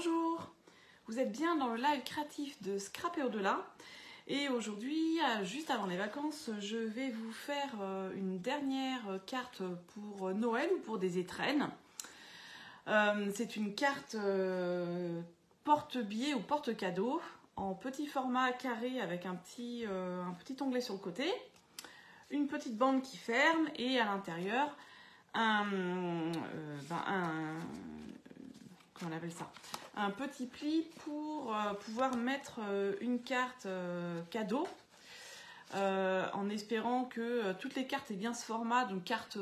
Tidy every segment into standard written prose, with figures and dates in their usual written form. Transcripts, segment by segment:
Bonjour, vous êtes bien dans le live créatif de Scrap et au-delà. Et aujourd'hui, juste avant les vacances, je vais vous faire une dernière carte pour Noël ou pour des étrennes. C'est une carte porte-billet ou porte-cadeau en petit format carré avec un petit onglet sur le côté, une petite bande qui ferme et à l'intérieur comment on appelle ça, un petit pli pour pouvoir mettre une carte cadeau en espérant que toutes les cartes aient bien ce format, donc carte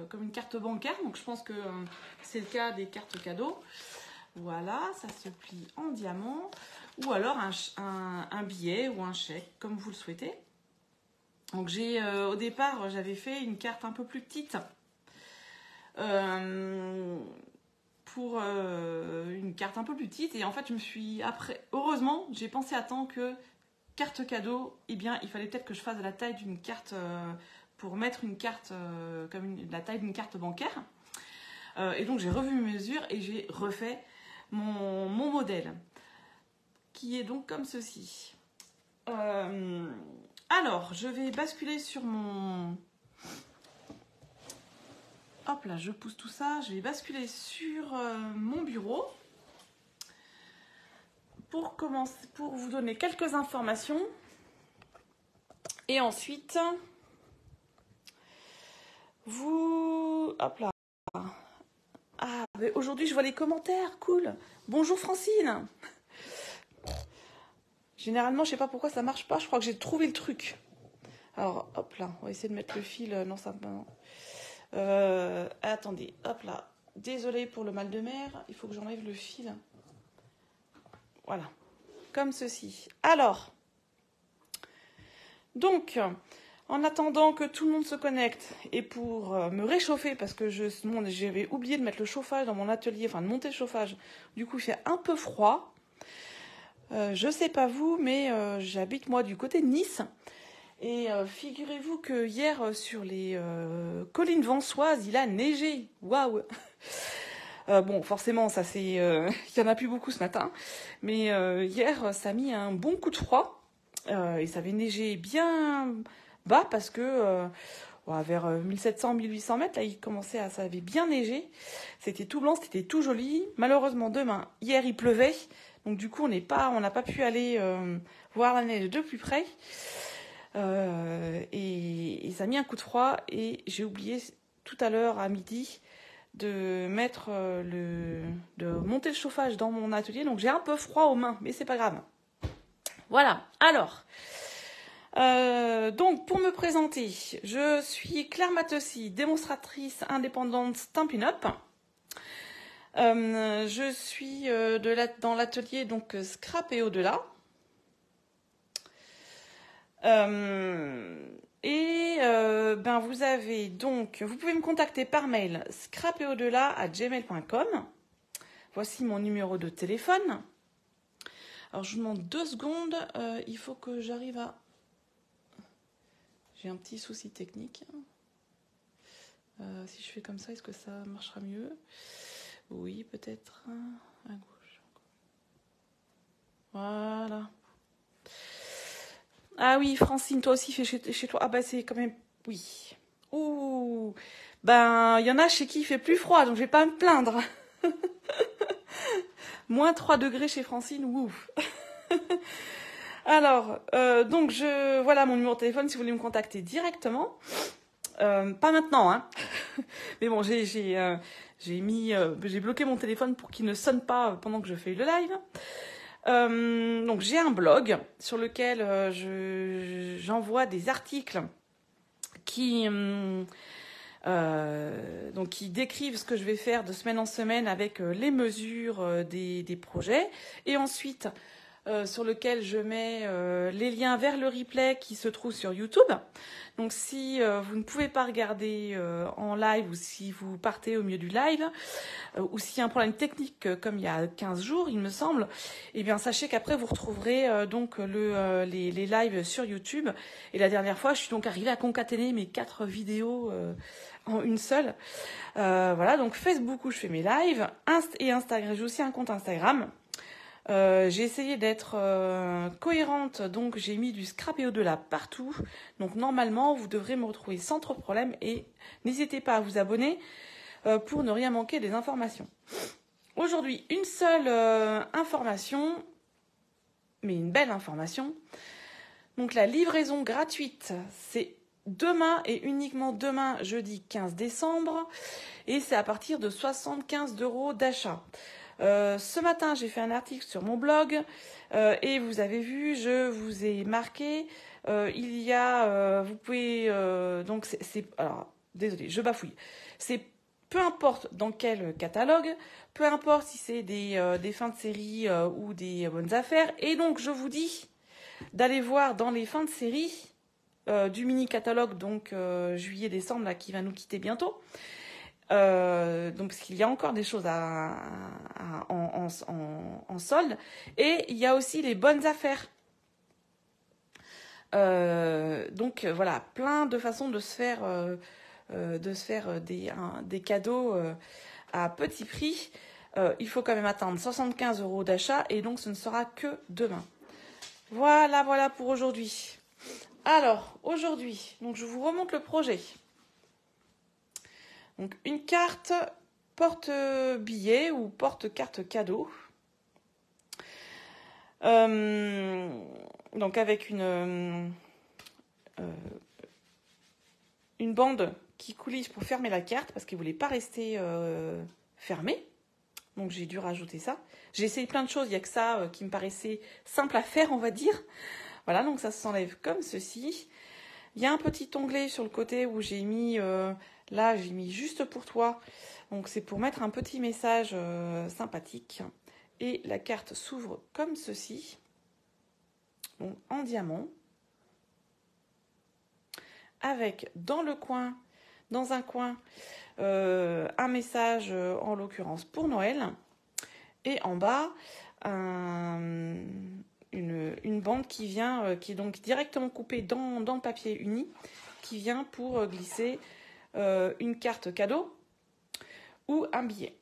comme une carte bancaire. Donc je pense que c'est le cas des cartes cadeaux. Voilà, ça se plie en diamant ou alors un billet ou un chèque comme vous le souhaitez. Donc au départ j'avais fait une carte un peu plus petite pour une carte un peu plus petite et en fait heureusement j'ai pensé à temps que carte cadeau, eh bien il fallait peut-être que je fasse la taille d'une carte pour mettre une carte la taille d'une carte bancaire et donc j'ai revu mes mesures et j'ai refait mon modèle qui est donc comme ceci. Alors je vais basculer sur mon... Hop là, je pousse tout ça, je vais basculer sur mon bureau pour commencer, pour vous donner quelques informations. Et ensuite, hop là. Ah, aujourd'hui je vois les commentaires, cool. Bonjour Francine. Généralement, je sais pas pourquoi ça marche pas, je crois que j'ai trouvé le truc. Alors, hop là, on va essayer de mettre le fil, non ça... Non. Attendez, hop là. Désolée pour le mal de mer, il faut que j'enlève le fil. Voilà, comme ceci. Alors, donc, en attendant que tout le monde se connecte et pour me réchauffer, parce que j'avais oublié de mettre le chauffage dans mon atelier, enfin de monter le chauffage, du coup il fait un peu froid. Je sais pas vous, mais j'habite moi du côté de Nice. Et figurez-vous que hier, sur les collines vansoises, il a neigé. Waouh. Bon, forcément, ça c'est, il y en a plus beaucoup ce matin. Mais hier, ça a mis un bon coup de froid. Et ça avait neigé bien bas parce que vers 1700-1800 mètres, là, ça avait bien neigé. C'était tout blanc, c'était tout joli. Malheureusement, hier, il pleuvait. Donc du coup, on n'a pas pu aller voir la neige de plus près. Et ça a mis un coup de froid et j'ai oublié tout à l'heure à midi de monter le chauffage dans mon atelier, donc j'ai un peu froid aux mains, mais c'est pas grave. Voilà, alors donc pour me présenter, je suis Claire Matessy, démonstratrice indépendante Stampin' Up. Je suis dans l'atelier donc Scrap et au-delà. Vous avez donc, vous pouvez me contacter par mail scrapeaudelà@gmail.com. Voici mon numéro de téléphone. Alors je vous demande 2 secondes, il faut que j'arrive à... J'ai un petit souci technique. Si je fais comme ça, est-ce que ça marchera mieux? Oui, peut-être à gauche. Voilà. Ah oui, Francine, toi aussi, fais chez toi. Ah bah c'est quand même... Oui. Ouh. Ben, il y en a chez qui il fait plus froid, donc je vais pas me plaindre. Moins 3 degrés chez Francine, ouf. Alors, donc voilà mon numéro de téléphone si vous voulez me contacter directement. Pas maintenant, hein. Mais bon, j'ai bloqué mon téléphone pour qu'il ne sonne pas pendant que je fais le live. Donc j'ai un blog sur lequel j'envoie des articles qui décrivent ce que je vais faire de semaine en semaine avec les mesures des projets. Et ensuite, sur lequel je mets les liens vers le replay qui se trouve sur YouTube. Donc si vous ne pouvez pas regarder en live ou si vous partez au milieu du live ou s'il y a un problème technique comme il y a 15 jours, il me semble, eh bien sachez qu'après vous retrouverez donc les lives sur YouTube. Et la dernière fois, je suis donc arrivée à concaténer mes 4 vidéos en une seule. Voilà, donc Facebook où je fais mes lives et Instagram. J'ai aussi un compte Instagram. J'ai essayé d'être cohérente, donc j'ai mis du Scrapeo de là partout. Donc normalement, vous devrez me retrouver sans trop de problème et n'hésitez pas à vous abonner pour ne rien manquer des informations. Aujourd'hui, une seule information, mais une belle information. Donc la livraison gratuite, c'est demain et uniquement demain, jeudi 15 décembre, et c'est à partir de 75 € d'achat. Ce matin, j'ai fait un article sur mon blog et vous avez vu, je vous ai marqué, il y a, vous pouvez, donc alors, désolé, je bafouille, c'est peu importe dans quel catalogue, peu importe si c'est des fins de série ou des bonnes affaires, et donc je vous dis d'aller voir dans les fins de série du mini-catalogue, donc juillet-décembre, là, qui va nous quitter bientôt. Donc parce qu'il y a encore des choses en solde et il y a aussi les bonnes affaires. Donc voilà, plein de façons de se faire des cadeaux à petit prix. Il faut quand même attendre 75 € d'achat et donc ce ne sera que demain. Voilà pour aujourd'hui. Alors aujourd'hui, donc je vous remonte le projet. Donc une carte porte-billet ou porte-carte cadeau. Donc avec une bande qui coulisse pour fermer la carte parce qu'il ne voulait pas rester fermé. Donc j'ai dû rajouter ça. J'ai essayé plein de choses, il n'y a que ça qui me paraissait simple à faire, on va dire. Voilà, donc ça s'enlève comme ceci. Il y a un petit onglet sur le côté où j'ai mis... là, j'ai mis juste pour toi. Donc, c'est pour mettre un petit message sympathique. Et la carte s'ouvre comme ceci. Donc, en diamant. Avec dans un coin, un message, en l'occurrence pour Noël. Et en bas, une bande qui vient, qui est donc directement coupée dans le papier uni, qui vient pour glisser une carte cadeau ou un billet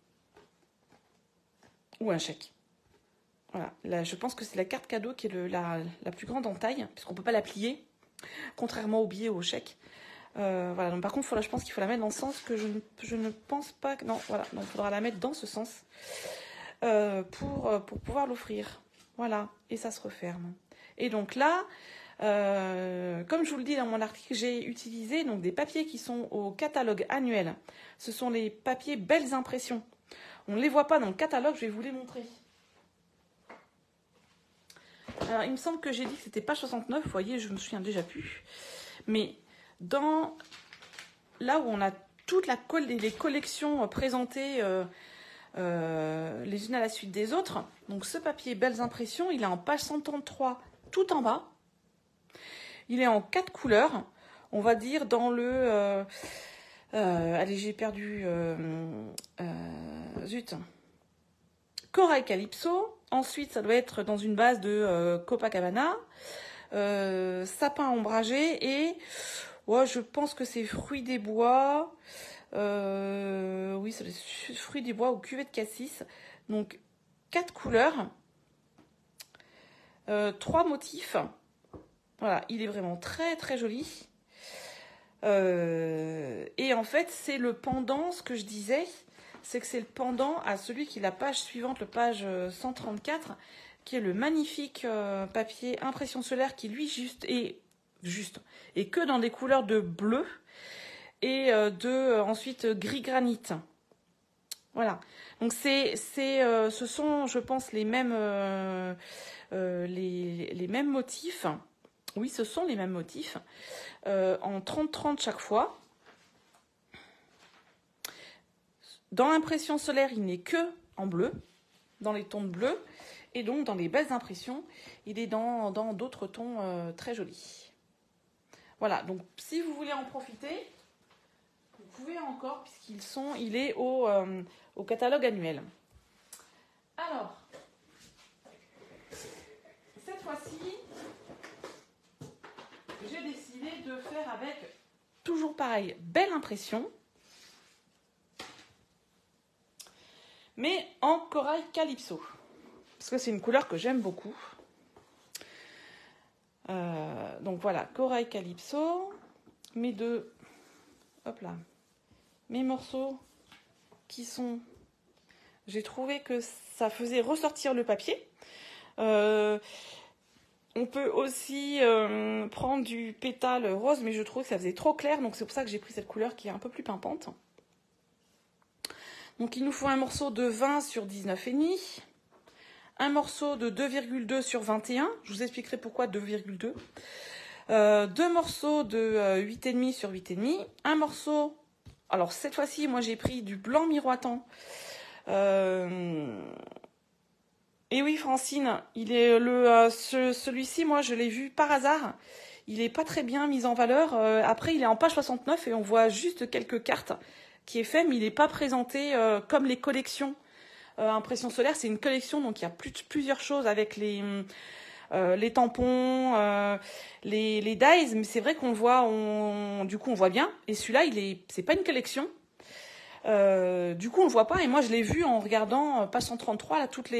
ou un chèque. Voilà, là, je pense que c'est la carte cadeau qui est la plus grande en taille, puisqu'on ne peut pas la plier, contrairement au billet ou au chèque. Voilà, donc par contre, je pense qu'il faut la mettre dans le sens que je ne pense pas que... Non, voilà, donc il faudra la mettre dans ce sens pour pouvoir l'offrir. Voilà, et ça se referme. Et donc là, comme je vous le dis dans mon article, j'ai utilisé donc des papiers qui sont au catalogue annuel. Ce sont les papiers Belles Impressions. On ne les voit pas dans le catalogue, je vais vous les montrer. Alors, il me semble que j'ai dit que c'était page 69, vous voyez, je me souviens déjà plus. Mais là où on a toutes les collections présentées les unes à la suite des autres, donc ce papier Belles Impressions, il est en page 133 tout en bas. Il est en 4 couleurs, on va dire dans le... allez, j'ai perdu... zut. Corail Calypso. Ensuite, ça doit être dans une base de Copacabana. Sapin ombragé et... Ouais, je pense que c'est fruits des bois. Oui, c'est fruits des bois ou cuvée de cassis. Donc, 4 couleurs. 3 motifs. Voilà, il est vraiment très très joli. Et en fait, c'est le pendant, ce que je disais, c'est que c'est le pendant à celui qui est la page suivante, le page 134, qui est le magnifique papier impression solaire qui lui et que dans des couleurs de bleu et ensuite gris granit. Voilà. Donc ce sont, je pense, les mêmes motifs. Oui, ce sont les mêmes motifs, en 30-30 chaque fois. Dans l'impression solaire, il n'est que en bleu, dans les tons de bleu. Et donc, dans les belles impressions, il est dans d'autres tons très jolis. Voilà, donc si vous voulez en profiter, vous pouvez encore, il est au catalogue annuel. Alors, cette fois-ci, j'ai décidé de faire avec, toujours pareil, belle impression, mais en corail calypso. Parce que c'est une couleur que j'aime beaucoup. Donc voilà, corail calypso, mes morceaux qui sont... J'ai trouvé que ça faisait ressortir le papier. On peut aussi prendre du pétale rose, mais je trouve que ça faisait trop clair, donc c'est pour ça que j'ai pris cette couleur qui est un peu plus pimpante. Donc il nous faut un morceau de 20 sur 19,5, un morceau de 2,2 sur 21, je vous expliquerai pourquoi 2,2, deux morceaux de 8,5 sur 8,5, un morceau, alors cette fois-ci moi j'ai pris du blanc miroitant, et oui Francine, il est celui-ci moi je l'ai vu par hasard, il est pas très bien mis en valeur, après il est en page 69 et on voit juste quelques cartes qui est fait, mais il n'est pas présenté comme les collections impression solaire. C'est une collection, donc il y a plusieurs choses avec les tampons, les dies, mais c'est vrai qu'on le voit, du coup on voit bien. Et celui-là, c'est pas une collection. Du coup on le voit pas. Et moi je l'ai vu en regardant page 133 là toutes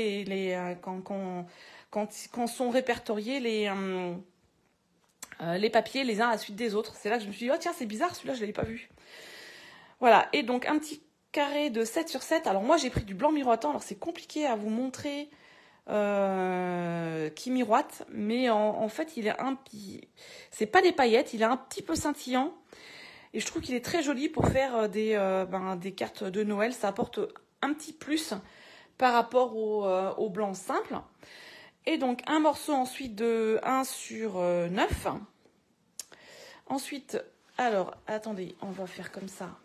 quand sont répertoriés les papiers les uns à la suite des autres. C'est là que je me suis dit oh tiens c'est bizarre celui-là je l'avais pas vu. Voilà, et donc un petit carré de 7 sur 7. Alors moi j'ai pris du blanc miroitant, alors c'est compliqué à vous montrer qui miroite, mais en fait il est c'est pas des paillettes, il est un petit peu scintillant, et je trouve qu'il est très joli pour faire des cartes de Noël, ça apporte un petit plus par rapport au blanc simple. Et donc un morceau ensuite de 1 sur 9. Ensuite, alors attendez, on va faire comme ça.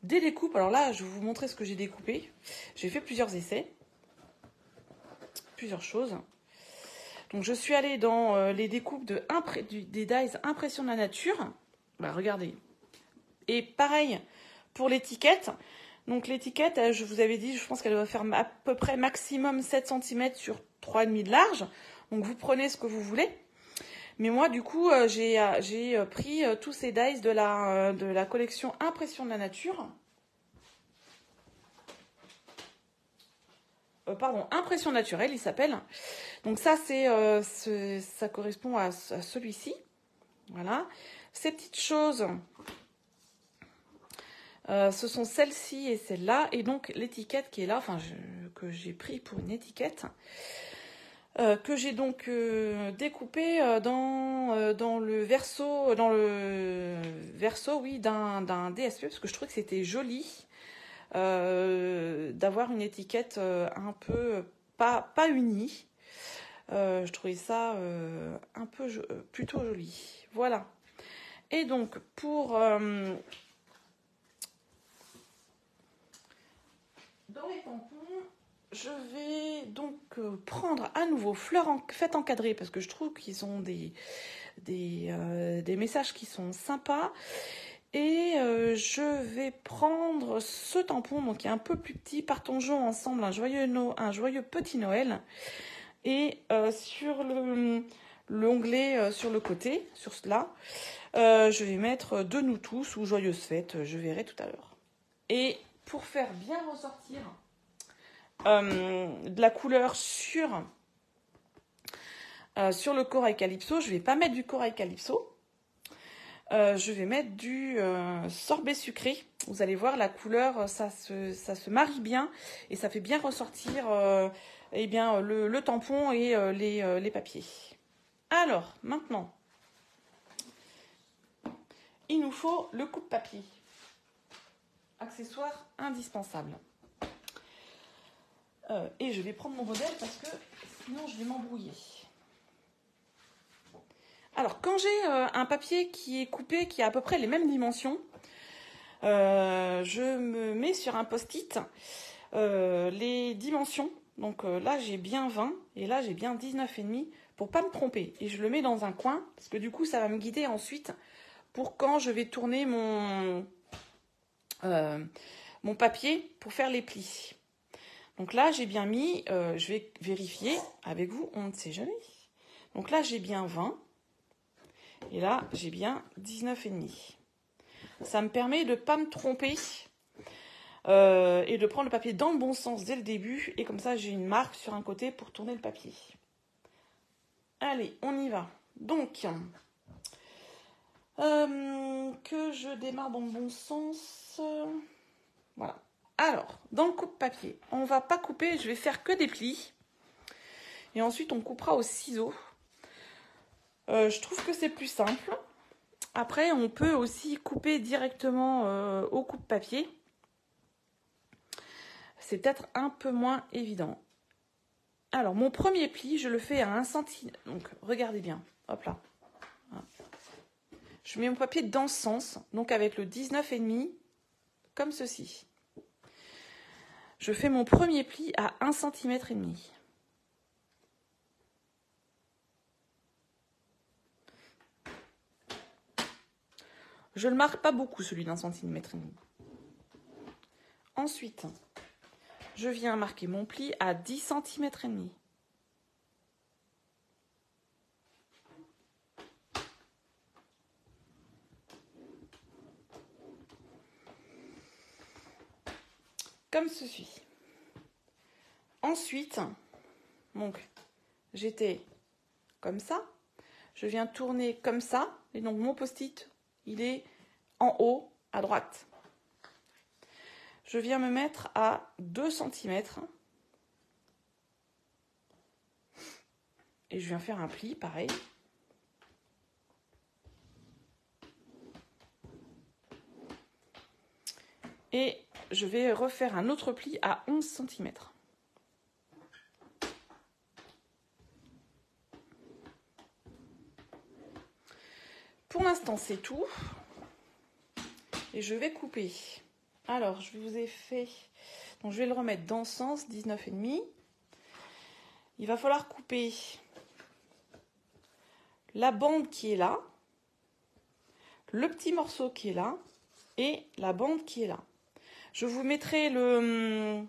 Des découpes, alors là je vais vous montrer ce que j'ai découpé. J'ai fait plusieurs essais, plusieurs choses. Donc je suis allée dans les découpes des dies Impression de la nature. Bah, regardez. Et pareil pour l'étiquette. Donc l'étiquette, je vous avais dit, je pense qu'elle va faire à peu près maximum 7 cm sur 3,5 de large. Donc vous prenez ce que vous voulez. Mais moi, du coup, j'ai pris tous ces dies de la collection Impression de la nature. Pardon, Impression naturelle, il s'appelle. Donc ça, ça correspond à celui-ci. Voilà. Ces petites choses, ce sont celle-ci et celle-là. Et donc l'étiquette qui est là, que j'ai pris pour une étiquette. Que j'ai donc découpé dans le verso, oui, d'un DSP, parce que je trouvais que c'était joli d'avoir une étiquette un peu pas unie. Je trouvais ça un peu plutôt joli. Voilà. Et donc pour dans les tampons, je vais donc prendre à nouveau Fleurs faites encadrer, parce que je trouve qu'ils ont des messages qui sont sympas. Et je vais prendre ce tampon, donc qui est un peu plus petit, Partons-en ensemble, un joyeux petit Noël. Et sur l'onglet sur le côté, sur cela, je vais mettre de nous tous ou Joyeuses fêtes, je verrai tout à l'heure. Et pour faire bien ressortir de la couleur sur le corail calypso, je ne vais pas mettre du corail calypso. Je vais mettre du sorbet sucré. Vous allez voir la couleur, ça se marie bien et ça fait bien ressortir le tampon et les papiers. Alors, maintenant, il nous faut le coupe-papier. Accessoire indispensable. Et je vais prendre mon modèle parce que sinon je vais m'embrouiller. Alors, quand j'ai un papier qui est coupé, qui a à peu près les mêmes dimensions, je me mets sur un post-it les dimensions Donc là, j'ai bien 20 et là, j'ai bien 19,5 pour pas me tromper. Et je le mets dans un coin parce que du coup, ça va me guider ensuite pour quand je vais tourner mon papier pour faire les plis. Donc là, j'ai bien mis, je vais vérifier avec vous, on ne sait jamais. Donc là, j'ai bien 20 et là, j'ai bien 19,5. Ça me permet de ne pas me tromper et de prendre le papier dans le bon sens dès le début. Et comme ça, j'ai une marque sur un côté pour tourner le papier. Allez, on y va. Donc, que je démarre dans le bon sens. Voilà. Alors, dans le coupe-papier, on va pas couper, je vais faire que des plis. Et ensuite, on coupera au ciseau. Je trouve que c'est plus simple. Après, on peut aussi couper directement au coupe-papier. C'est peut-être un peu moins évident. Alors, mon premier pli, je le fais à 1 cm. Donc, regardez bien. Hop là. Voilà. Je mets mon papier dans ce sens, donc avec le 19,5, comme ceci. Je fais mon premier pli à 1,5 cm. Je ne le marque pas beaucoup, celui d'1,5 cm. Ensuite, je viens marquer mon pli à 10,5 cm. Comme ceci. Ensuite, donc, j'étais comme ça. Je viens tourner comme ça. Et donc, mon post-it, il est en haut, à droite. Je viens me mettre à 2 cm. Et je viens faire un pli, pareil. Et je vais refaire un autre pli à 11 cm. Pour l'instant, c'est tout. Et je vais couper. Alors, je vous ai fait... Donc, je vais le remettre dans ce sens, 19,5. Il va falloir couper la bande qui est là, le petit morceau qui est là et la bande qui est là. Je vous mettrai le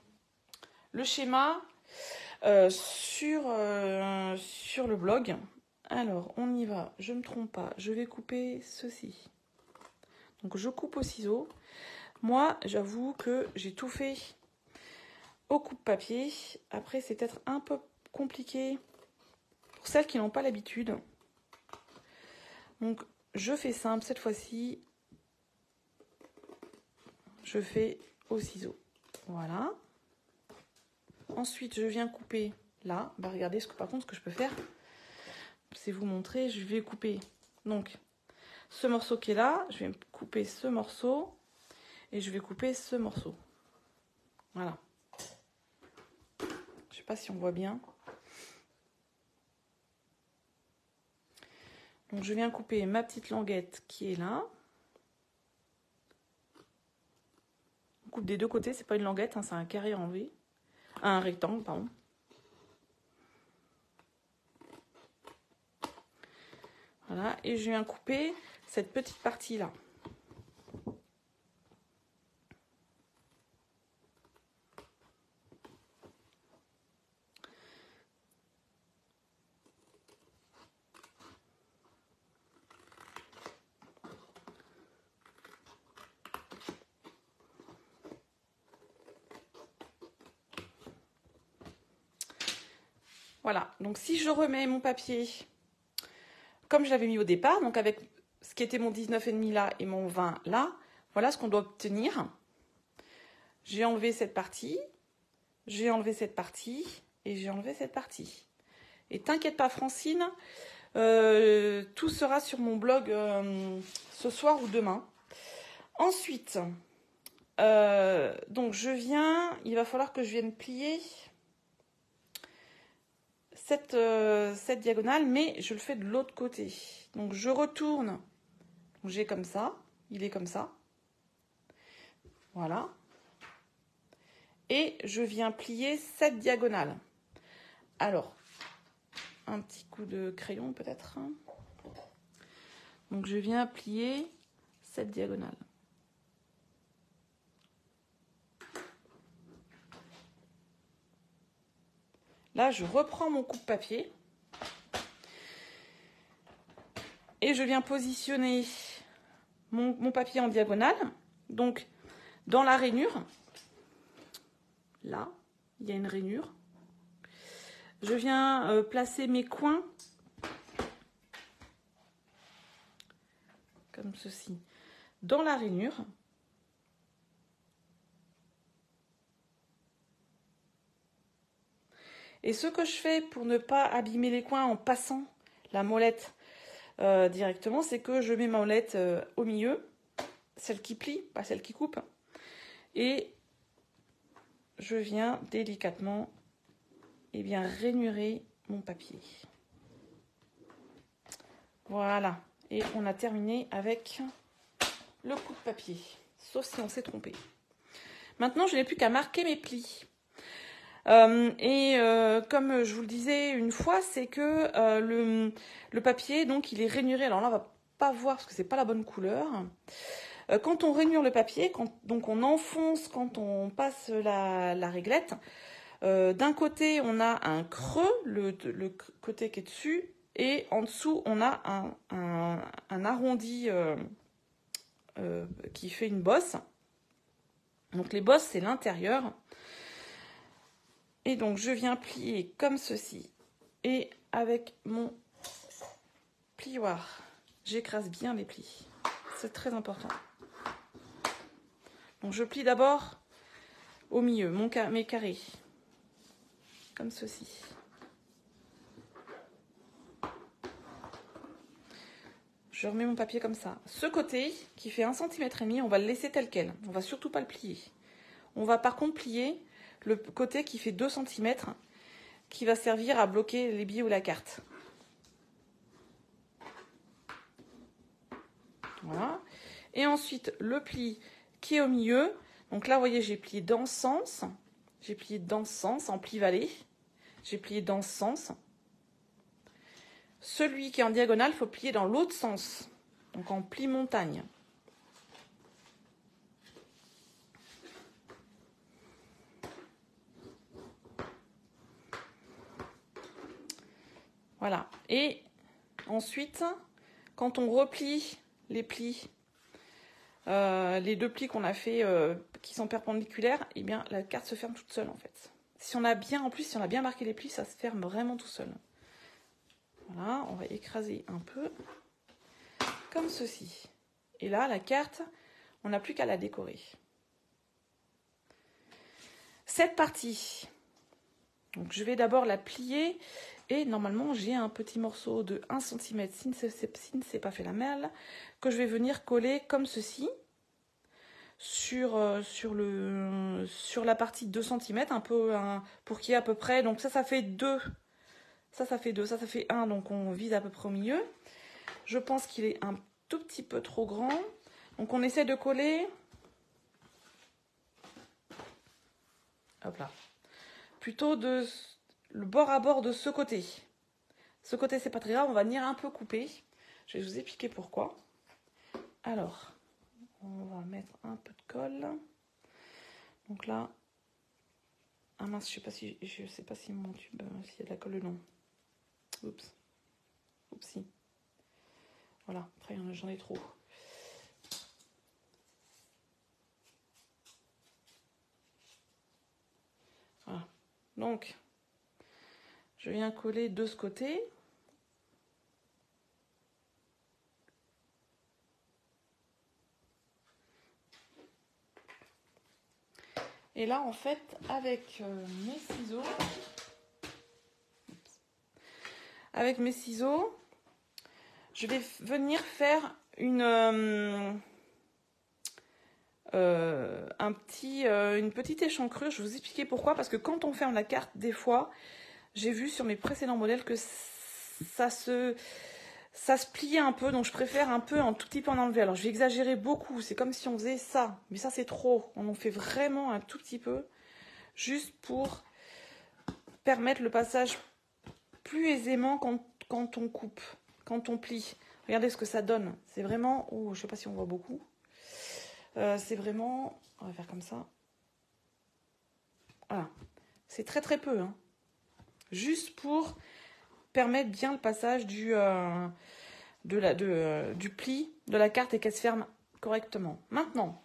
schéma sur le blog. Alors, on y va. Je ne me trompe pas. Je vais couper ceci. Donc, je coupe au ciseau. Moi, j'avoue que j'ai tout fait au coupe-papier. Après, c'est peut-être un peu compliqué pour celles qui n'ont pas l'habitude. Donc, je fais simple cette fois-ci. Je fais au ciseau. Voilà. Ensuite, je viens couper là. Bah, regardez, par contre, ce que je peux faire, c'est vous montrer. Je vais couper donc ce morceau qui est là. Je vais couper ce morceau et je vais couper ce morceau. Voilà. Je sais pas si on voit bien. Donc, je viens couper ma petite languette qui est là. On coupe des deux côtés. C'est pas une languette, hein, c'est un carré en V. Un rectangle, pardon. Voilà, et je viens couper cette petite partie-là. Voilà, donc si je remets mon papier comme je l'avais mis au départ, donc avec ce qui était mon 19,5 là et mon 20 là, voilà ce qu'on doit obtenir. J'ai enlevé cette partie, j'ai enlevé cette partie et j'ai enlevé cette partie. Et t'inquiète pas Francine, tout sera sur mon blog ce soir ou demain. Ensuite, donc je viens, il va falloir que je vienne plier cette diagonale, mais je le fais de l'autre côté. Donc je retourne, j'ai comme ça, il est comme ça. Voilà. et je viens plier cette diagonale. Alors, un petit coup de crayon peut-être. Donc je viens plier cette diagonale. Là, je reprends mon coupe-papier et je viens positionner mon papier en diagonale. Donc, dans la rainure, là, il y a une rainure. Je viens placer mes coins comme ceci dans la rainure. Et ce que je fais pour ne pas abîmer les coins en passant la molette directement, c'est que je mets ma molette au milieu, celle qui plie, pas celle qui coupe, et je viens délicatement rainurer mon papier. Voilà, et on a terminé avec le coupe-papier, sauf si on s'est trompé. Maintenant, je n'ai plus qu'à marquer mes plis. Comme je vous le disais une fois, c'est que le papier, donc, il est rainuré. Alors là, on va pas voir parce que c'est pas la bonne couleur. Quand on rainure le papier, donc on enfonce quand on passe la réglette. D'un côté, on a un creux, le côté qui est dessus, et en dessous, on a un arrondi qui fait une bosse. Donc les bosses, c'est l'intérieur. Et donc, je viens plier comme ceci. Et avec mon plioir, j'écrase bien les plis. C'est très important. Donc, je plie d'abord au milieu, mes carrés. Comme ceci. Je remets mon papier comme ça. Ce côté, qui fait 1,5 cm, on va le laisser tel quel. On ne va surtout pas le plier. On va par contre plier le côté qui fait 2 cm, qui va servir à bloquer les billets ou la carte. Voilà. Et ensuite, le pli qui est au milieu. Donc là, vous voyez, j'ai plié dans ce sens. J'ai plié dans ce sens, en pli-vallée. J'ai plié dans ce sens. Celui qui est en diagonale, il faut plier dans l'autre sens. Donc en pli-montagne. Voilà. Et ensuite, quand on replie les plis, les deux plis qu'on a fait qui sont perpendiculaires, eh bien la carte se ferme toute seule en fait. Si on a bien marqué les plis, ça se ferme vraiment tout seul. Voilà, on va écraser un peu comme ceci. Et là, la carte, on n'a plus qu'à la décorer. Cette partie, donc je vais d'abord la plier. Et normalement, j'ai un petit morceau de 1 cm, si ne s'est pas fait la malle, que je vais venir coller comme ceci sur la partie 2 cm, pour qu'il y ait à peu près. Donc ça fait 2. Ça fait 2. Ça fait 1. Donc on vise à peu près au milieu. Je pense qu'il est un tout petit peu trop grand. Donc on essaie de coller. Hop là. Plutôt le bord à bord de ce côté. Ce côté, c'est pas très grave, on va venir un peu couper. Je vais vous expliquer pourquoi. Alors, on va mettre un peu de colle. Donc là, ah mince, je sais pas si mon tube, s'il y a de la colle dedans. Oups. Oupsie. Voilà, après j'en ai trop. Voilà. Donc, je viens coller de ce côté. Et là, en fait, avec mes ciseaux, je vais venir faire une petite échancrure. Je vais vous expliquer pourquoi. Parce que quand on ferme la carte, des fois, j'ai vu sur mes précédents modèles que ça se pliait un peu. Donc, je préfère un tout petit peu en enlever. Alors, je vais exagérer beaucoup. C'est comme si on faisait ça. Mais ça, c'est trop. On en fait vraiment un tout petit peu. juste pour permettre le passage plus aisément quand on coupe, quand on plie. Regardez ce que ça donne. C'est vraiment... Oh, je ne sais pas si on voit beaucoup. C'est vraiment... On va faire comme ça. Voilà. C'est très très peu. Hein. Juste pour permettre bien le passage du pli de la carte et qu'elle se ferme correctement. Maintenant,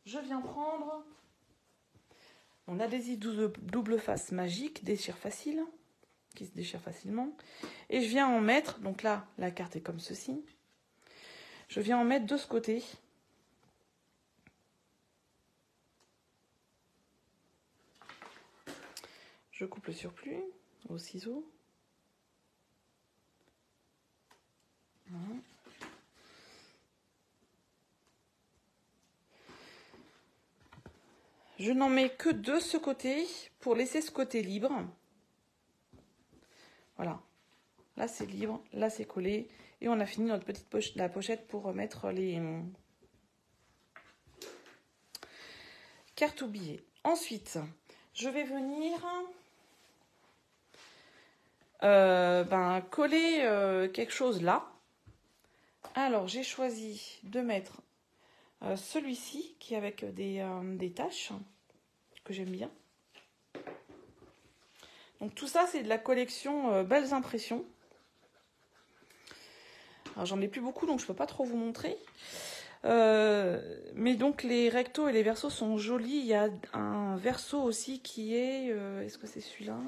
je viens prendre mon adhésif double face magique, déchire facile, qui se déchire facilement. Et je viens en mettre, donc là, la carte est comme ceci. Je viens en mettre de ce côté. Je coupe le surplus au ciseau. Voilà. Je n'en mets que de ce côté pour laisser ce côté libre. Voilà. Là, c'est libre. Là, c'est collé. Et on a fini notre petite la pochette pour mettre les cartes oubliées. Ensuite, je vais venir coller quelque chose là. Alors, j'ai choisi de mettre celui-ci qui est avec des taches que j'aime bien. Donc tout ça, c'est de la collection Belles Impressions. Alors j'en ai plus beaucoup, donc je peux pas trop vous montrer. Mais donc les rectos et les versos sont jolis. Il y a un verso aussi qui est... est-ce que c'est celui-là?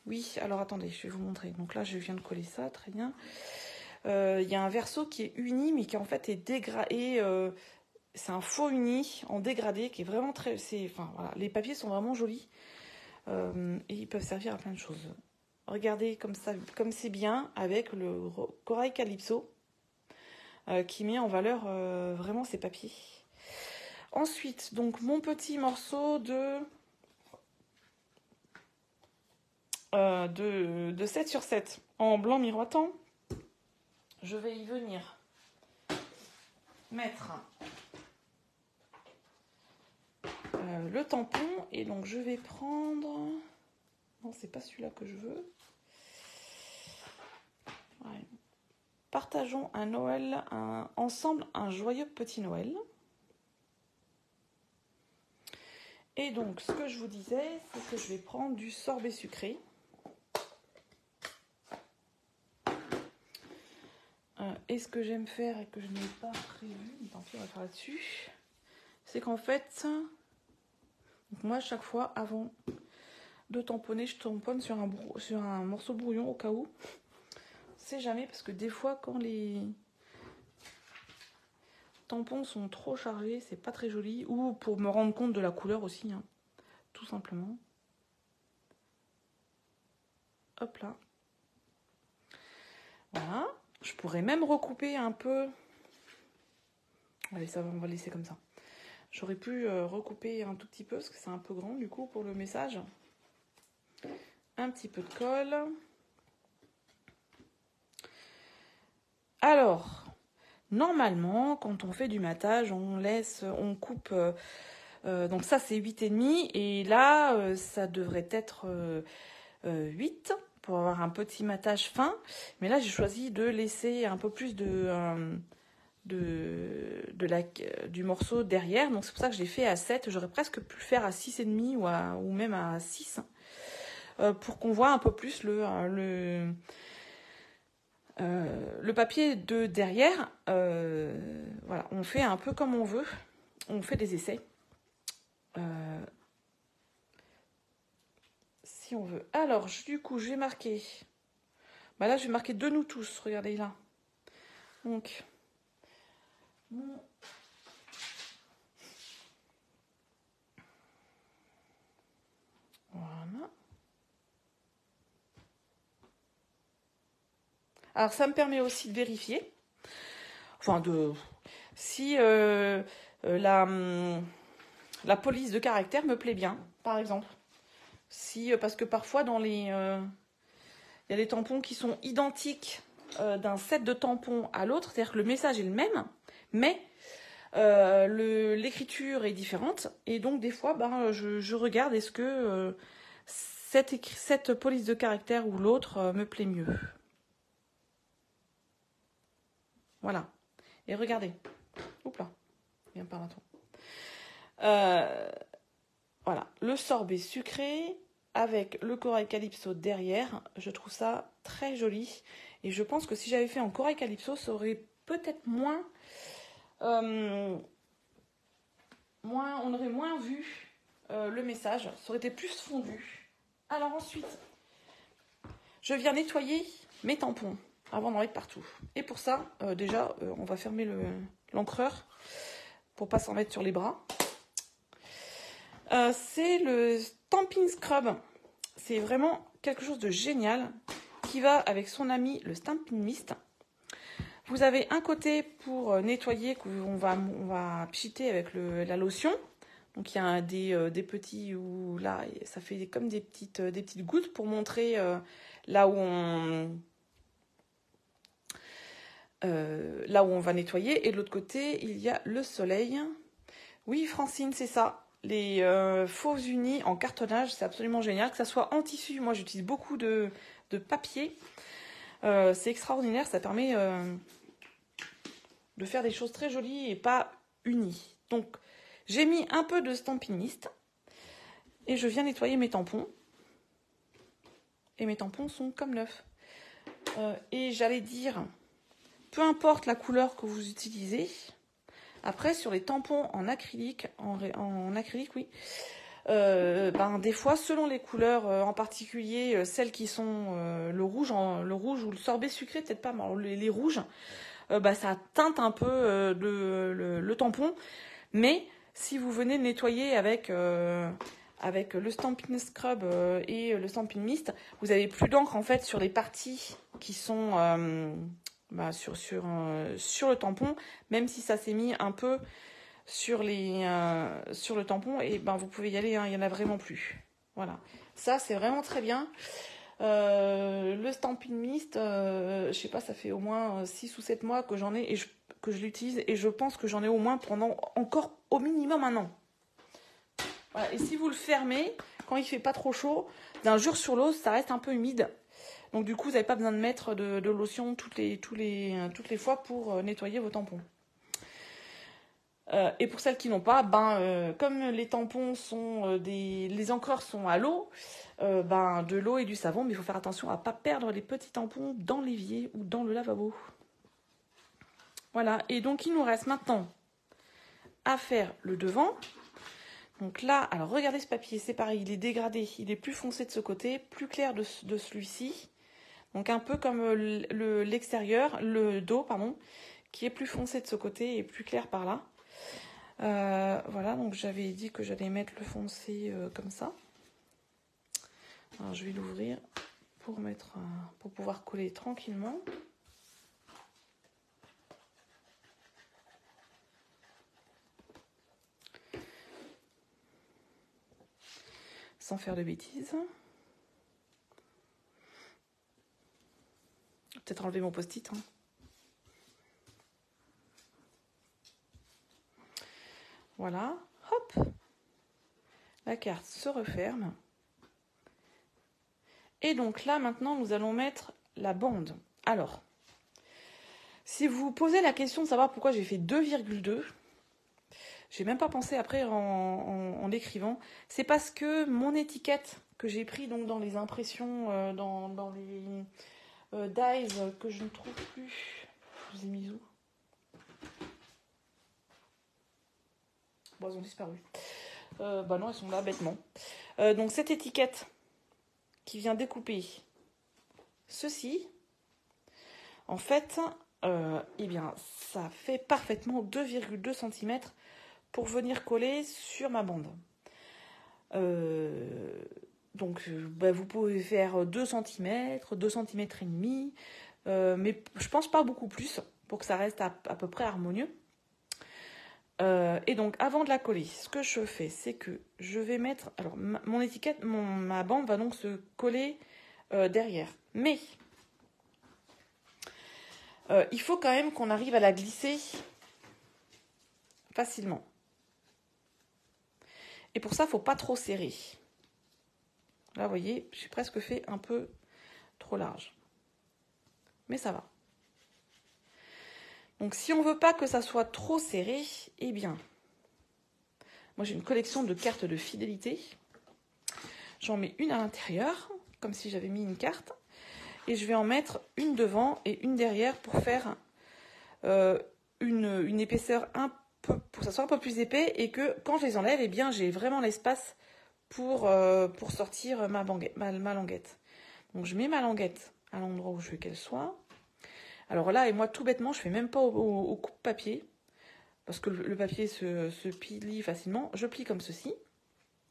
Oui, alors attendez, je vais vous montrer. Donc là, je viens de coller ça, très bien. Il y a un verso qui est uni, mais qui en fait est dégradé. C'est un faux uni en dégradé qui est vraiment très... Enfin, voilà, les papiers sont vraiment jolis. Et ils peuvent servir à plein de choses. Regardez comme ça, comme c'est bien avec le corail calypso qui met en valeur vraiment ces papiers. Ensuite, donc mon petit morceau de 7 sur 7 en blanc miroitant. Je vais y venir mettre le tampon et donc je vais prendre... Non, c'est pas celui-là que je veux. Ouais. Partageons un Noël, ensemble un joyeux petit Noël. Et donc, ce que je vous disais, c'est que je vais prendre du sorbet sucré. Et ce que j'aime faire et que je n'ai pas prévu, mais tant pis, on va faire là-dessus, c'est qu'en fait, donc moi, chaque fois, avant de tamponner, je tamponne sur un morceau de brouillon au cas où. On sait jamais, parce que des fois, quand les tampons sont trop chargés, c'est pas très joli. Ou pour me rendre compte de la couleur aussi, hein, tout simplement. Hop là. Voilà. Je pourrais même recouper un peu. Allez, ça va, on va laisser comme ça. J'aurais pu recouper un tout petit peu, parce que c'est un peu grand, du coup, pour le message. Un petit peu de colle. Alors, normalement, quand on fait du matage, on coupe... donc ça, c'est 8,5. Et là, ça devrait être 8 pour avoir un petit matage fin. Mais là, j'ai choisi de laisser un peu plus du morceau derrière. Donc c'est pour ça que je l'ai fait à 7. J'aurais presque pu le faire à 6,5 ou même à 6. Pour qu'on voit un peu plus le papier de derrière. Voilà, on fait un peu comme on veut. On fait des essais. Si on veut. Alors, du coup, je vais marquer... Bah là, je vais marquer de nous tous. Regardez là. Donc... Voilà. Alors, ça me permet aussi de vérifier. Enfin, si la police de caractère me plaît bien, par exemple. Parce que parfois, il y a des tampons qui sont identiques d'un set de tampons à l'autre. C'est-à-dire que le message est le même, mais L'écriture est différente. Et donc, des fois, ben, je regarde est-ce que cette police de caractère ou l'autre me plaît mieux. Voilà. Et regardez. Oups là. Viens par là, toi. Voilà. Le sorbet sucré avec le corail calypso derrière. Je trouve ça très joli. Et je pense que si j'avais fait en corail calypso, ça aurait peut-être moins... on aurait moins vu le message. Ça aurait été plus fondu. Alors ensuite, je viens nettoyer mes tampons avant d'en mettre partout. Et pour ça, déjà, on va fermer l'encreur pour pas s'en mettre sur les bras. C'est le Stampin' Scrub. C'est vraiment quelque chose de génial qui va avec son ami le Stampin' Mist. Vous avez un côté pour nettoyer qu'on va pchiter avec la lotion. Donc il y a des petits où là ça fait comme des petites gouttes pour montrer là où on va nettoyer. Et de l'autre côté il y a le soleil. Oui Francine, c'est ça. Les faux unis en cartonnage, c'est absolument génial. Que ça soit en tissu, moi j'utilise beaucoup de papier. C'est extraordinaire, ça permet de faire des choses très jolies et pas unies. Donc j'ai mis un peu de Stampin' Mist et je viens nettoyer mes tampons. Et mes tampons sont comme neufs. Et j'allais dire, peu importe la couleur que vous utilisez, après sur les tampons en acrylique, oui, des fois selon les couleurs, en particulier celles qui sont le rouge ou le sorbet sucré, peut-être pas, mais les rouges, ça teinte un peu le tampon. Mais si vous venez nettoyer avec le Stampin' Scrub et le Stampin' Mist, vous n'avez plus d'encre en fait sur les parties qui sont sur le tampon, même si ça s'est mis un peu sur le tampon, et vous pouvez y aller, hein, il n'y en a vraiment plus. Voilà, ça c'est vraiment très bien. Le Stampin' Mist, je sais pas, ça fait au moins 6 ou 7 mois que j'en ai et que je l'utilise, et je pense que j'en ai au moins pendant encore au minimum un an. Voilà. Et si vous le fermez, quand il fait pas trop chaud, d'un jour sur l'autre, ça reste un peu humide. Donc du coup, vous n'avez pas besoin de mettre de lotion toutes les fois pour nettoyer vos tampons. Et pour celles qui n'ont pas, comme les tampons sont les encreurs sont à l'eau, de l'eau et du savon, mais il faut faire attention à ne pas perdre les petits tampons dans l'évier ou dans le lavabo. Voilà, et donc il nous reste maintenant à faire le devant. Donc là, alors regardez ce papier, c'est pareil, il est dégradé, il est plus foncé de ce côté, plus clair de celui-ci. Donc un peu comme l'extérieur, le dos, pardon, qui est plus foncé de ce côté et plus clair par là. Voilà, donc j'avais dit que j'allais mettre le foncé comme ça. Alors je vais l'ouvrir pour pouvoir coller tranquillement. Sans faire de bêtises. Peut-être enlever mon post-it. Hein. Voilà, hop. La carte se referme. Et donc là, maintenant, nous allons mettre la bande. Alors, si vous vous posez la question de savoir pourquoi j'ai fait 2,2, j'ai même pas pensé après en l'écrivant. C'est parce que mon étiquette que j'ai pris donc dans les impressions, dans les dies que je ne trouve plus. Je les ai mis où? Bon, elles ont disparu. Non, elles sont là bêtement. Donc cette étiquette qui vient découper ceci, en fait, ça fait parfaitement 2,2 cm pour venir coller sur ma bande. Donc, vous pouvez faire 2 cm, 2 cm et demi, mais je pense pas beaucoup plus pour que ça reste à peu près harmonieux. Et donc, avant de la coller, ce que je fais, c'est que je vais mettre... Alors, mon étiquette, ma bande va donc se coller derrière. Mais, il faut quand même qu'on arrive à la glisser facilement. Et pour ça, il ne faut pas trop serrer. Là, vous voyez, j'ai presque fait un peu trop large. Mais ça va. Donc, si on ne veut pas que ça soit trop serré, eh bien, moi, j'ai une collection de cartes de fidélité. J'en mets une à l'intérieur, comme si j'avais mis une carte. Et je vais en mettre une devant et une derrière pour faire une épaisseur un peu, pour que ça soit un peu plus épais et que quand je les enlève, eh bien, j'ai vraiment l'espace pour sortir ma languette. Donc, je mets ma languette à l'endroit où je veux qu'elle soit. Alors là, et moi, tout bêtement, je ne fais même pas au coupe-papier parce que le papier se plie facilement. Je plie comme ceci.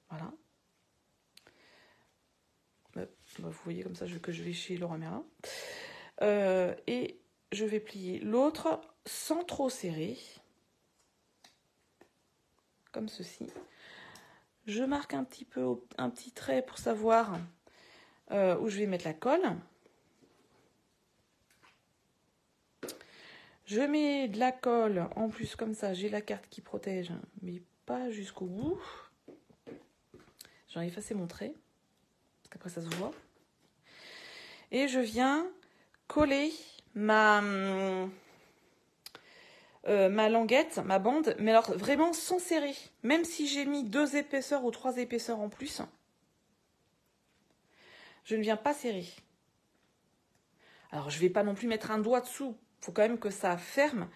Voilà. Vous voyez comme ça que je vais chez Leroy Merlin. Et je vais plier l'autre sans trop serrer. Comme ceci. Je marque un petit trait pour savoir où je vais mettre la colle. Je mets de la colle, en plus comme ça, j'ai la carte qui protège, mais pas jusqu'au bout. J'en ai effacé mon trait, parce qu'après ça se voit. Et je viens coller ma languette, ma bande, mais alors vraiment sans serrer. Même si j'ai mis 2 épaisseurs ou 3 épaisseurs en plus, je ne viens pas serrer. Alors je ne vais pas non plus mettre un doigt dessous, il faut quand même que ça ferme,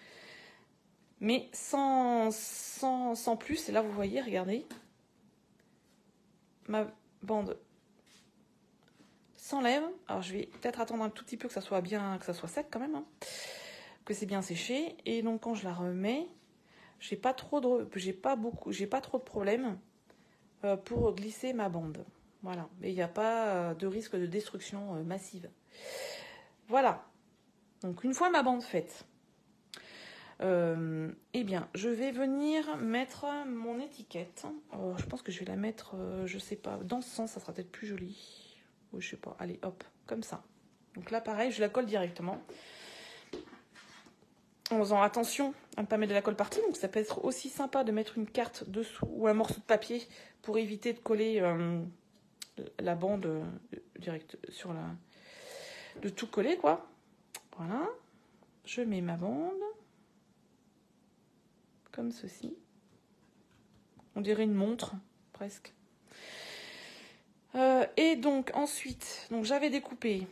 mais sans plus. Et là vous voyez, regardez, ma bande s'enlève. Alors je vais peut-être attendre un tout petit peu que ça soit bien, que ça soit sec quand même, hein, que c'est bien séché. Et donc quand je la remets, j'ai pas trop de problème pour glisser ma bande. Voilà, mais il n'y a pas de risque de destruction massive. Voilà. Donc une fois ma bande faite, eh bien je vais venir mettre mon étiquette. Alors, je pense que je vais la mettre, je sais pas, dans ce sens, ça sera peut-être plus joli. Oui, je sais pas. Allez, hop, comme ça. Donc là, pareil, je la colle directement. En faisant attention à ne pas mettre de la colle partout. Donc ça peut être aussi sympa de mettre une carte dessous ou un morceau de papier pour éviter de coller la bande direct sur la... de tout coller, quoi. Voilà. Je mets ma bande. Comme ceci. On dirait une montre, presque. Et donc ensuite, j'avais découpé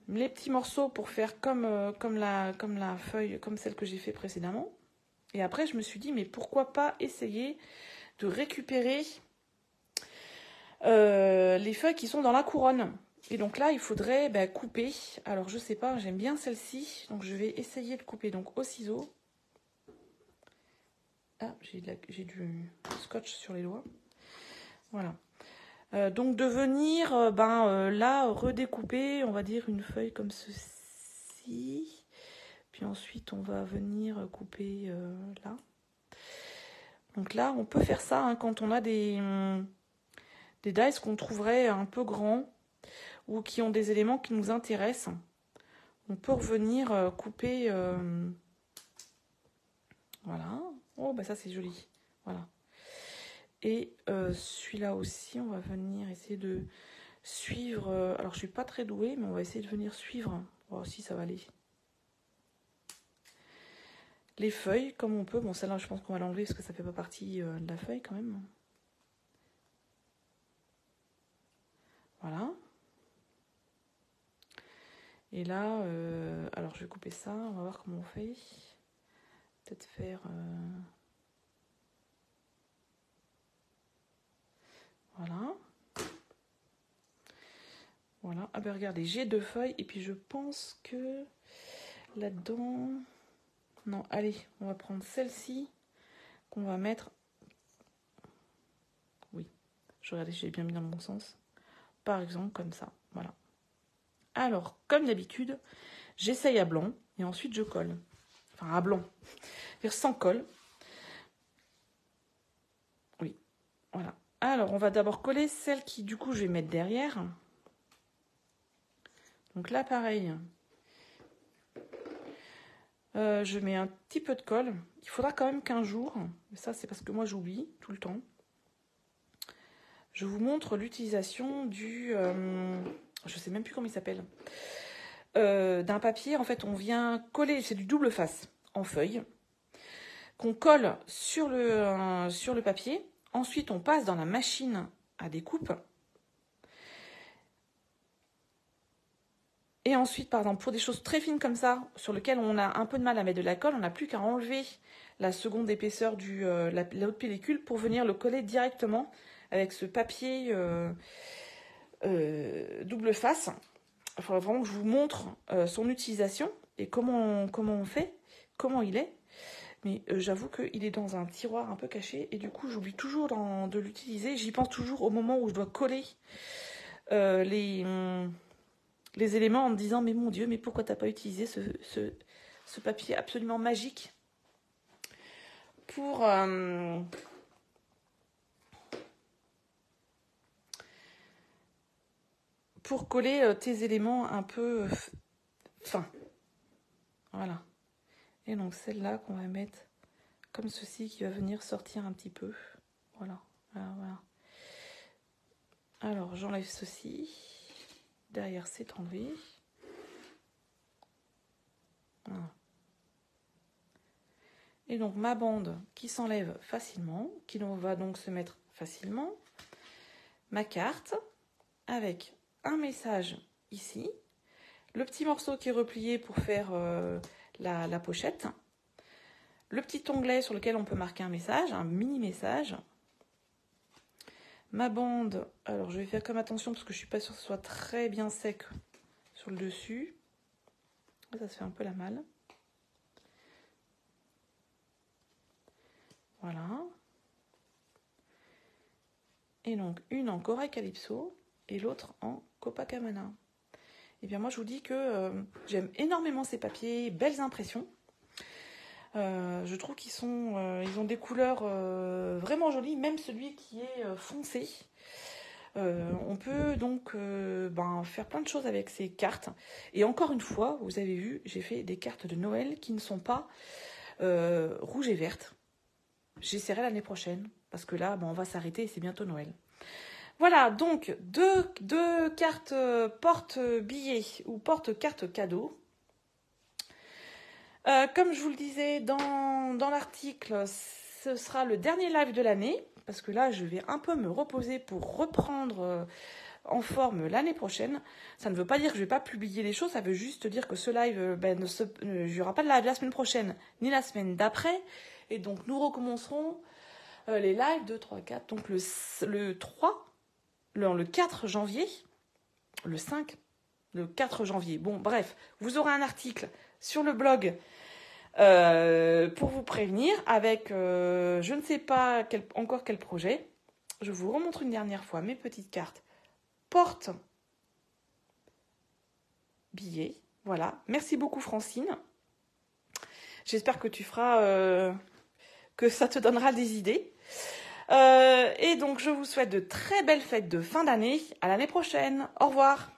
les petits morceaux pour faire comme la feuille, comme celle que j'ai fait précédemment. Et après, je me suis dit, mais pourquoi pas essayer de récupérer les feuilles qui sont dans la couronne. Et donc là, il faudrait couper. Alors, je sais pas, j'aime bien celle-ci. Donc, je vais essayer de couper donc au ciseau. Ah, j'ai du scotch sur les doigts. Voilà. Donc de venir là redécouper, on va dire une feuille comme ceci. Puis ensuite on va venir couper là. Donc là on peut faire ça hein, quand on a des dies qu'on trouverait un peu grands ou qui ont des éléments qui nous intéressent. On peut revenir couper. Voilà. Oh ça c'est joli. Voilà. Et celui-là aussi, on va venir essayer de suivre... alors, je suis pas très douée, mais on va essayer de venir suivre. Oh, si, ça va aller. Les feuilles, comme on peut. Bon, celle-là, je pense qu'on va l'enlever parce que ça fait pas partie de la feuille, quand même. Voilà. Et là, alors, je vais couper ça. On va voir comment on fait. Peut-être faire... Voilà. Voilà. Ah ben regardez, j'ai 2 feuilles. Et puis je pense que là-dedans... Non, allez, on va prendre celle-ci qu'on va mettre... Oui, je regarde si j'ai bien mis dans le bon sens. Par exemple, comme ça. Voilà. Alors, comme d'habitude, j'essaye à blanc et ensuite je colle. Enfin, à blanc. Faire sans colle. Oui, voilà. Alors, on va d'abord coller celle qui, du coup, je vais mettre derrière. Donc là, pareil. Je mets un petit peu de colle. Il faudra quand même 15 jours. Mais ça, c'est parce que moi, j'oublie tout le temps. Je vous montre l'utilisation du... je sais même plus comment il s'appelle. D'un papier, en fait, on vient coller, c'est du double face en feuille, qu'on colle sur le papier. Ensuite, on passe dans la machine à découpe. Et ensuite, par exemple, pour des choses très fines comme ça, sur lesquelles on a un peu de mal à mettre de la colle, on n'a plus qu'à enlever la seconde épaisseur de la haute pellicule pour venir le coller directement avec ce papier double face. Il faudrait vraiment que je vous montre son utilisation et comment on fait, comment il est. Mais j'avoue qu'il est dans un tiroir un peu caché et du coup, j'oublie toujours de l'utiliser. J'y pense toujours au moment où je dois coller les éléments en me disant « Mais mon Dieu, mais pourquoi t'as pas utilisé ce papier absolument magique pour... pour coller tes éléments un peu fins. » Voilà. Et donc celle-là qu'on va mettre comme ceci, qui va venir sortir un petit peu. Voilà. Voilà. Alors j'enlève ceci. Derrière, c'est enlevé. Voilà. Et donc ma bande qui s'enlève facilement, qui va donc se mettre facilement. Ma carte avec un message ici. Le petit morceau qui est replié pour faire la pochette. Le petit onglet sur lequel on peut marquer un message, un mini message. Ma bande, alors je vais faire comme attention parce que je suis pas sûre que ce soit très bien sec sur le dessus. Ça se fait un peu la malle. Voilà. Et donc une en Corail Calypso et l'autre en Copacabana. Et bien moi je vous dis que j'aime énormément ces papiers, belles impressions. Je trouve qu'ils ils ont des couleurs vraiment jolies, même celui qui est foncé. On peut donc faire plein de choses avec ces cartes. Et encore une fois, vous avez vu, j'ai fait des cartes de Noël qui ne sont pas rouges et vertes. J'essaierai l'année prochaine, parce que là, on va s'arrêter et c'est bientôt Noël. Voilà, donc deux cartes porte-billets ou porte-carte cadeau. Comme je vous le disais dans l'article, ce sera le dernier live de l'année, parce que là, je vais un peu me reposer pour reprendre en forme l'année prochaine. Ça ne veut pas dire que je ne vais pas publier les choses, ça veut juste dire que ce live, il n'y aura pas de live la semaine prochaine, ni la semaine d'après. Et donc, nous recommencerons les lives 2, 3, 4. Donc, le 3, le 4 janvier, le 5, le 4 janvier. Bon, bref, vous aurez un article sur le blog pour vous prévenir avec je ne sais pas encore quel projet. Je vous remontre une dernière fois mes petites cartes porte billets. Voilà. Merci beaucoup Francine. J'espère que tu feras que ça te donnera des idées. Et donc je vous souhaite de très belles fêtes de fin d'année. À l'année prochaine. Au revoir.